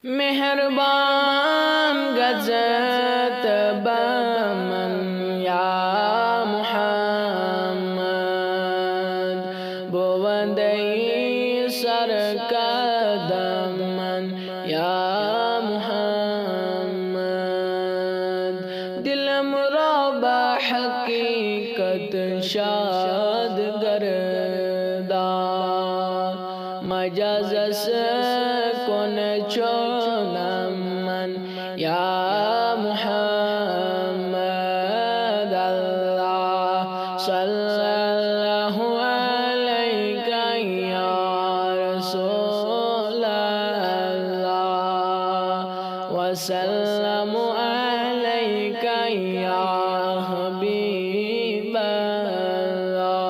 मेहरबान गजत बमन या मुहम्मद बोवंदई सर कदमन या मुहम्मद दिल मुराबा हकीकत शाद गर्दा मजाजस कौन चोनमन या मुहम्मद अल्लाह सल्लल्लाहु अलैका या रसूल अल्लाह वसल्लम अलैका या हबीब अल्लाह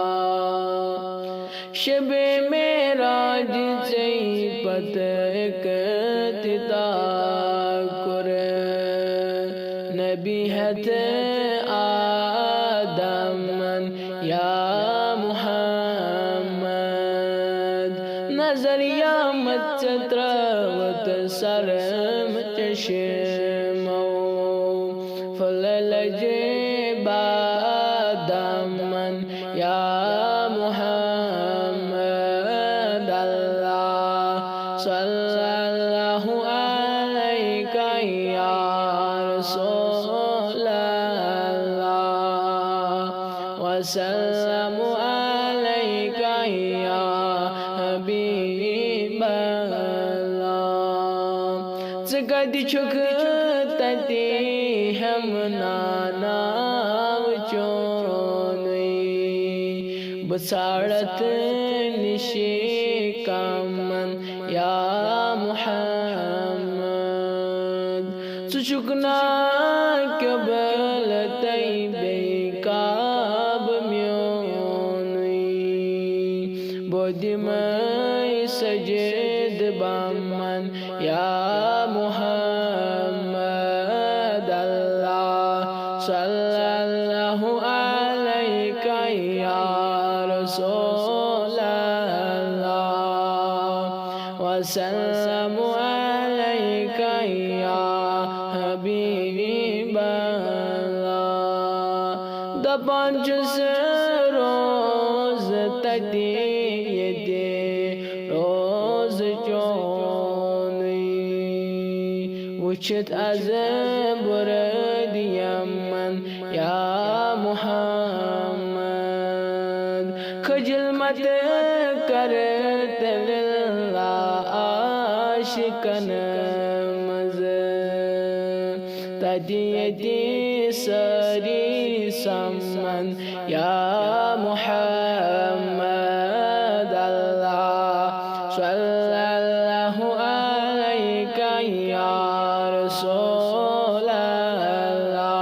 शबे मेराज से पत तिताकुर नबी हत आदमन या मुहम्मद नजरिया मचत्रवत सरम चशमो फललजे बादमन या मुहम्मद अल्लाह सल्लल्लाहु अलैका या रसूल अल्लाह वसल्लम अलैका या हबीब अल्लाह ज़गद छुक तती हम नानाव चोनुई बसाड़त निशे कामन या मुहम्मद सुचुकना कबल तैबे काब म्योनुई बोधिमय सजद बामन या मुहम्मद अल्लाह सल्लल्लाहु अलैका या रसूल अल्लाह वसल्लम अलैका या हबीब अल्लाह दपांच रोज तदी ये रोज चोनुई वुचत अज बुरद यमन या मुहम्मद खजल मत कर तल्ला आशिकन मज तदियती सरी समन या मुहम्मद अल्लाह सल्लल्लाहु अलैका या रसूल अल्लाह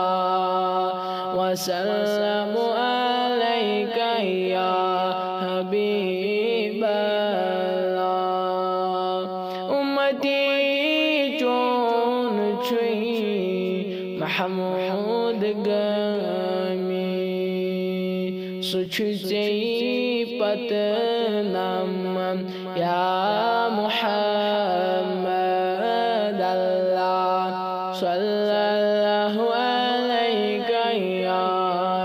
वसल्लम अलैका या हबीब अल्लाह उम्मती चोन छुई महमूद गमी सुछुचे पत नामन या मुहम्मद अल्लाह सल्लल्लाहु अलैका या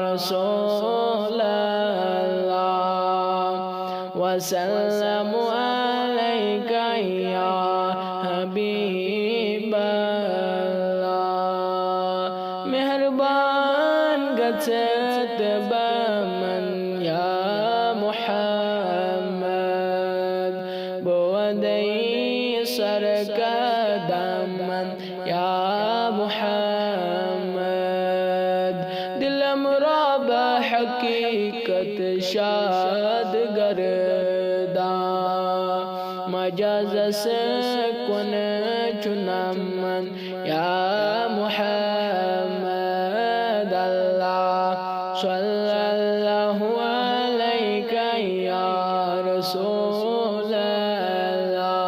रसूल अल्लाह वसल्लम अलैका या हबीब अल्लाह मेहरबान गजत बमन या मुहम्मद बोवंदई सर कदमन या मुहम्मद दिल मुराबा हकीकत शाद गर्दा मजाजस कुन चुनमन या मुहम्मद अल्लाह सल्लल्लाहु अलैका या रसूल अल्लाह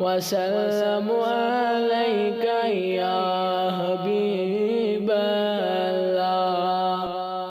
वसल्लम